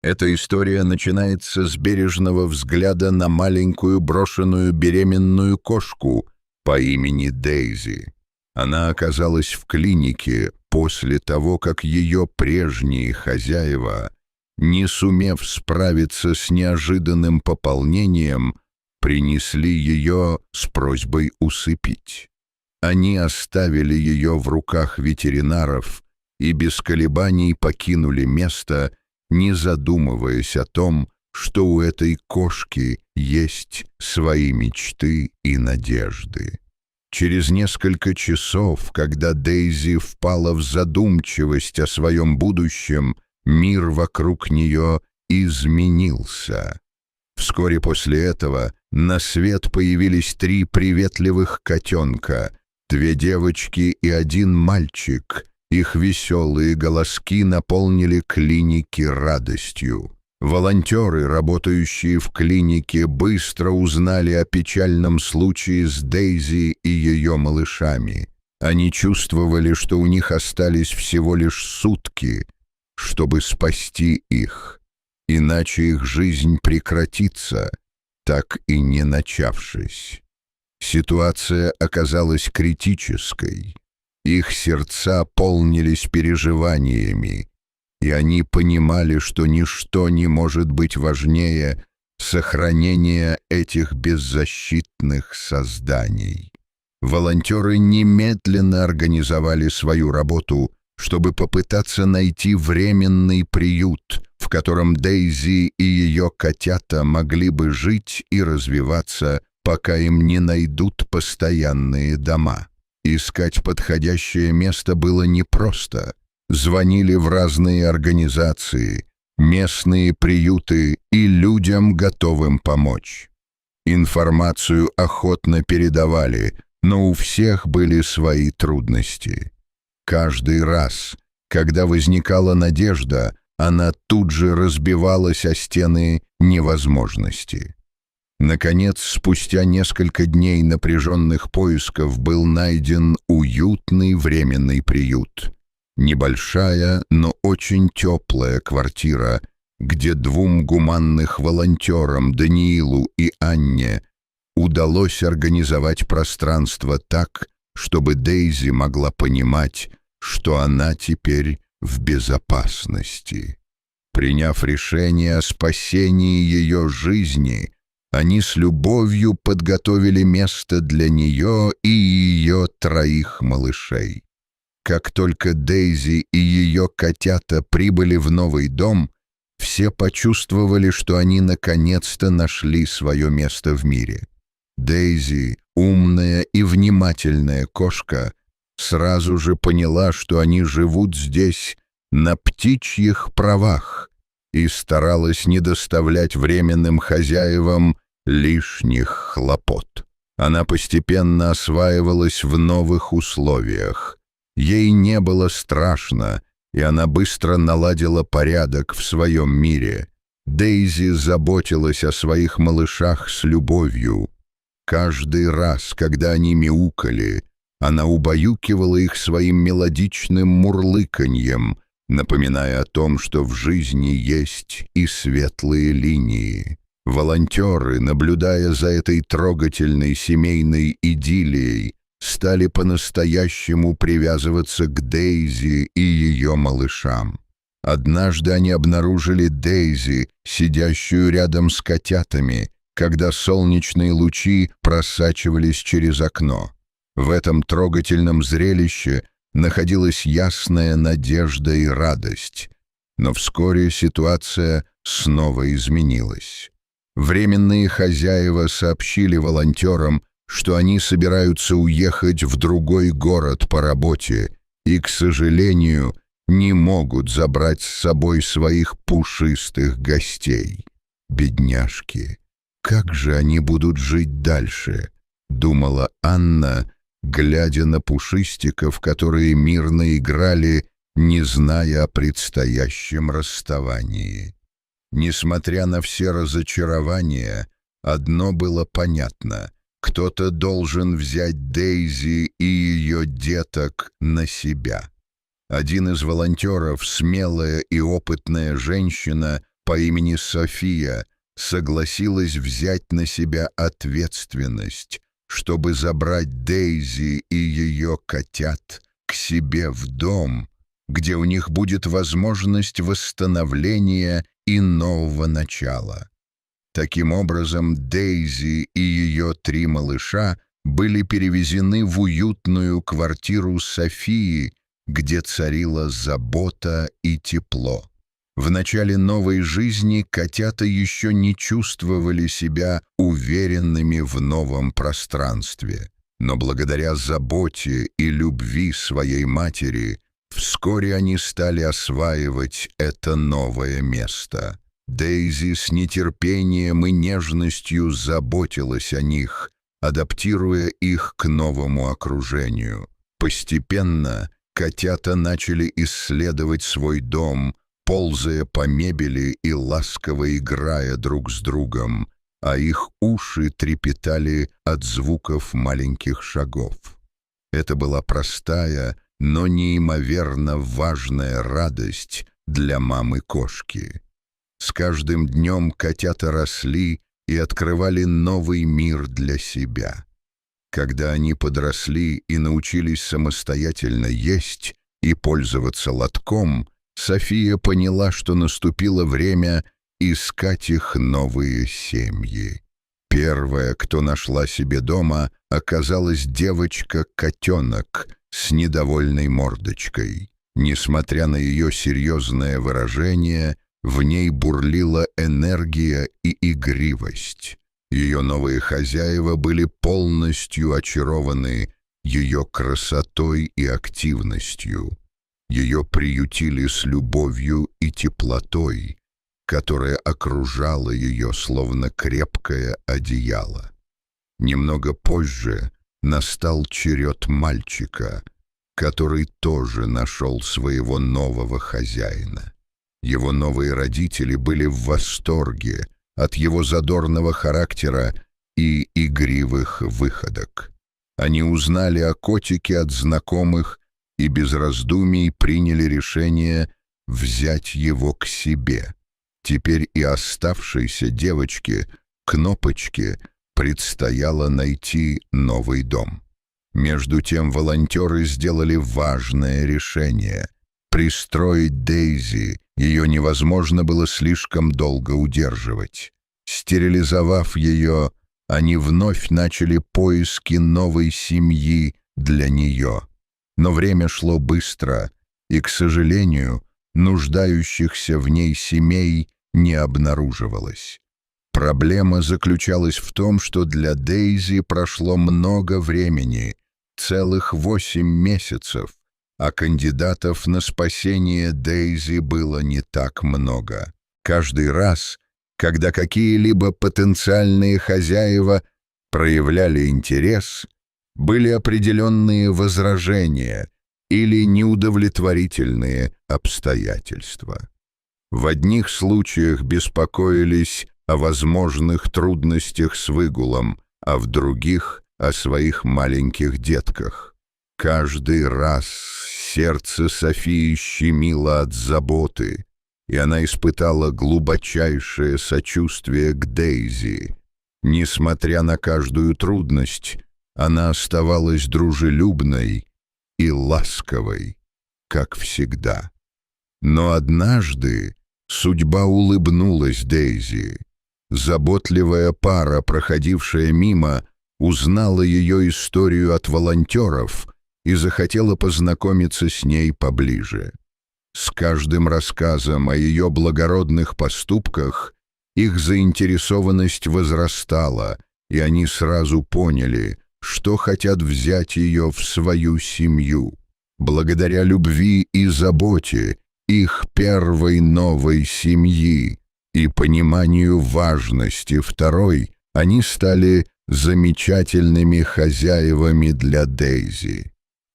Эта история начинается с бережного взгляда на маленькую брошенную беременную кошку по имени Дейзи. Она оказалась в клинике после того, как ее прежние хозяева, не сумев справиться с неожиданным пополнением, принесли ее с просьбой усыпить. Они оставили ее в руках ветеринаров и без колебаний покинули место, не задумываясь о том, что у этой кошки есть свои мечты и надежды. Через несколько часов, когда Дейзи впала в задумчивость о своем будущем, мир вокруг нее изменился. Вскоре после этого на свет появились 3 приветливых котенка, 2 девочки и 1 мальчик. Их веселые голоски наполнили клиники радостью. Волонтеры, работающие в клинике, быстро узнали о печальном случае с Дейзи и ее малышами. Они чувствовали, что у них остались всего лишь сутки, чтобы спасти их, иначе их жизнь прекратится, так и не начавшись. Ситуация оказалась критической. Их сердца полнились переживаниями, и они понимали, что ничто не может быть важнее сохранения этих беззащитных созданий. Волонтеры немедленно организовали свою работу, чтобы попытаться найти временный приют, в котором Дейзи и ее котята могли бы жить и развиваться, пока им не найдут постоянные дома. Искать подходящее место было непросто. Звонили в разные организации, местные приюты и людям, готовым помочь. Информацию охотно передавали, но у всех были свои трудности. Каждый раз, когда возникала надежда, она тут же разбивалась о стены невозможности. Наконец, спустя несколько дней напряженных поисков был найден уютный временный приют. Небольшая, но очень теплая квартира, где 2 гуманных волонтерам, Даниилу и Анне, удалось организовать пространство так, чтобы Дейзи могла понимать, что она теперь в безопасности. Приняв решение о спасении ее жизни, они с любовью подготовили место для нее и ее 3 малышей. Как только Дейзи и ее котята прибыли в новый дом, все почувствовали, что они наконец-то нашли свое место в мире. Дейзи, умная и внимательная кошка, сразу же поняла, что они живут здесь на птичьих правах, и старалась не доставлять временным хозяевам лишних хлопот. Она постепенно осваивалась в новых условиях. Ей не было страшно, и она быстро наладила порядок в своем мире. Дейзи заботилась о своих малышах с любовью. Каждый раз, когда они мяукали, она убаюкивала их своим мелодичным мурлыканьем, напоминая о том, что в жизни есть и светлые линии. Волонтеры, наблюдая за этой трогательной семейной идиллией, стали по-настоящему привязываться к Дейзи и ее малышам. Однажды они обнаружили Дейзи, сидящую рядом с котятами, когда солнечные лучи просачивались через окно. В этом трогательном зрелище находилась ясная надежда и радость. Но вскоре ситуация снова изменилась. Временные хозяева сообщили волонтерам, что они собираются уехать в другой город по работе и, к сожалению, не могут забрать с собой своих пушистых гостей. Бедняжки, как же они будут жить дальше, думала Анна, глядя на пушистиков, которые мирно играли, не зная о предстоящем расставании. Несмотря на все разочарования, одно было понятно: кто-то должен взять Дейзи и ее деток на себя. Один из волонтеров, смелая и опытная женщина, по имени София согласилась взять на себя ответственность, чтобы забрать Дейзи и ее котят к себе в дом, где у них будет возможность восстановления и нового начала. Таким образом, Дейзи и ее 3 малыша были перевезены в уютную квартиру Софии, где царила забота и тепло. В начале новой жизни котята еще не чувствовали себя уверенными в новом пространстве, но благодаря заботе и любви своей матери вскоре они стали осваивать это новое место. Дейзи с нетерпением и нежностью заботилась о них, адаптируя их к новому окружению. Постепенно котята начали исследовать свой дом, ползая по мебели и ласково играя друг с другом, а их уши трепетали от звуков маленьких шагов. Это была простая, но неимоверно важная радость для мамы-кошки. С каждым днем котята росли и открывали новый мир для себя. Когда они подросли и научились самостоятельно есть и пользоваться лотком, София поняла, что наступило время искать их новые семьи. Первая, кто нашла себе дома, оказалась девочка-котенок с недовольной мордочкой. Несмотря на ее серьезное выражение, в ней бурлила энергия и игривость. Ее новые хозяева были полностью очарованы ее красотой и активностью. Ее приютили с любовью и теплотой, которая окружала ее словно крепкое одеяло. Немного позже настал черед мальчика, который тоже нашел своего нового хозяина. Его новые родители были в восторге от его задорного характера и игривых выходок. Они узнали о котике от знакомых и без раздумий приняли решение взять его к себе. Теперь и оставшейся девочке, Кнопочке, предстояло найти новый дом. Между тем волонтеры сделали важное решение — пристроить Дейзи. Ее невозможно было слишком долго удерживать. Стерилизовав ее, они вновь начали поиски новой семьи для нее. Но время шло быстро, и, к сожалению, нуждающихся в ней семей не обнаруживалось. Проблема заключалась в том, что для Дейзи прошло много времени, целых 8 месяцев, а кандидатов на спасение Дейзи было не так много. Каждый раз, когда какие-либо потенциальные хозяева проявляли интерес, были определенные возражения или неудовлетворительные обстоятельства. В одних случаях беспокоились о возможных трудностях с выгулом, а в других — о своих маленьких детках. Каждый раз сердце Софии щемило от заботы, и она испытала глубочайшее сочувствие к Дейзи. Несмотря на каждую трудность, она оставалась дружелюбной и ласковой, как всегда. Но однажды судьба улыбнулась Дейзи. Заботливая пара, проходившая мимо, узнала ее историю от волонтеров и захотела познакомиться с ней поближе. С каждым рассказом о ее благородных поступках их заинтересованность возрастала, и они сразу поняли, что хотят взять ее в свою семью. Благодаря любви и заботе их первой новой семьи и пониманию важности второй, они стали замечательными хозяевами для Дейзи.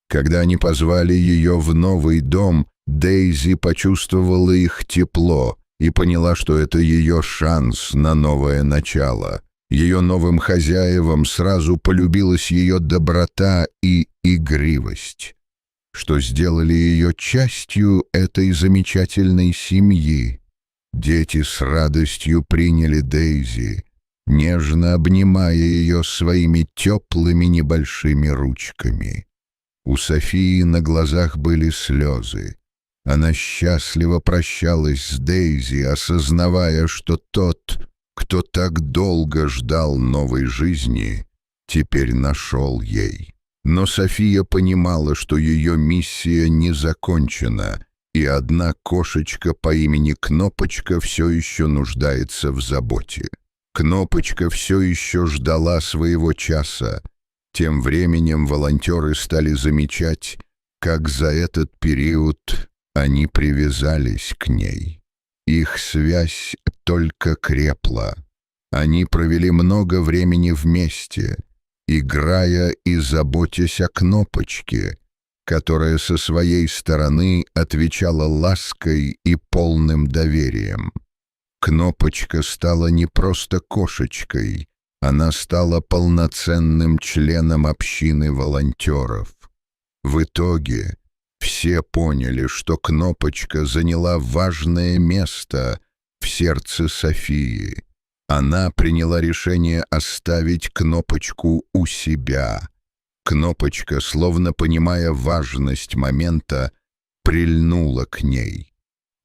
Когда они позвали ее в новый дом, Дейзи почувствовала их тепло и поняла, что это ее шанс на новое начало. Ее новым хозяевам сразу полюбилась ее доброта и игривость, что сделали ее частью этой замечательной семьи. Дети с радостью приняли Дейзи, нежно обнимая ее своими теплыми небольшими ручками. У Софии на глазах были слезы. Она счастливо прощалась с Дейзи, осознавая, что тот, кто так долго ждал новой жизни, теперь нашел ей. Но София понимала, что ее миссия не закончена, и одна кошечка по имени Кнопочка все еще нуждается в заботе. Кнопочка все еще ждала своего часа. Тем временем волонтеры стали замечать, как за этот период они привязались к ней. Их связь только крепла. Они провели много времени вместе, играя и заботясь о Кнопочке, которая со своей стороны отвечала лаской и полным доверием. Кнопочка стала не просто кошечкой, она стала полноценным членом общины волонтеров. В итоге все поняли, что Кнопочка заняла важное место в сердце Софии. Она приняла решение оставить Кнопочку у себя. Кнопочка, словно понимая важность момента, прильнула к ней.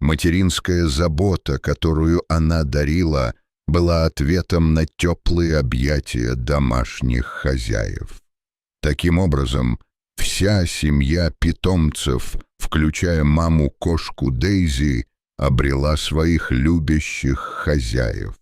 Материнская забота, которую она дарила, была ответом на теплые объятия домашних хозяев. Таким образом, вся семья питомцев, включая маму-кошку Дейзи, обрела своих любящих хозяев.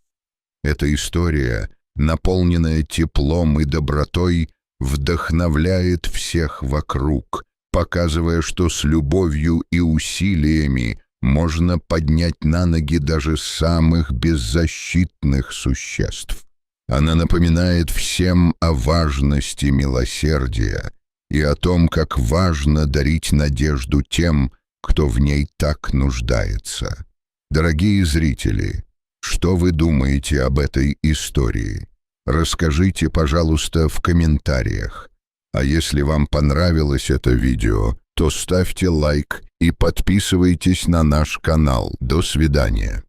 Эта история, наполненная теплом и добротой, вдохновляет всех вокруг, показывая, что с любовью и усилиями можно поднять на ноги даже самых беззащитных существ. Она напоминает всем о важности милосердия и о том, как важно дарить надежду тем, кто в ней так нуждается. Дорогие зрители, что вы думаете об этой истории? Расскажите, пожалуйста, в комментариях. А если вам понравилось это видео, то ставьте лайк и подписывайтесь на наш канал. До свидания.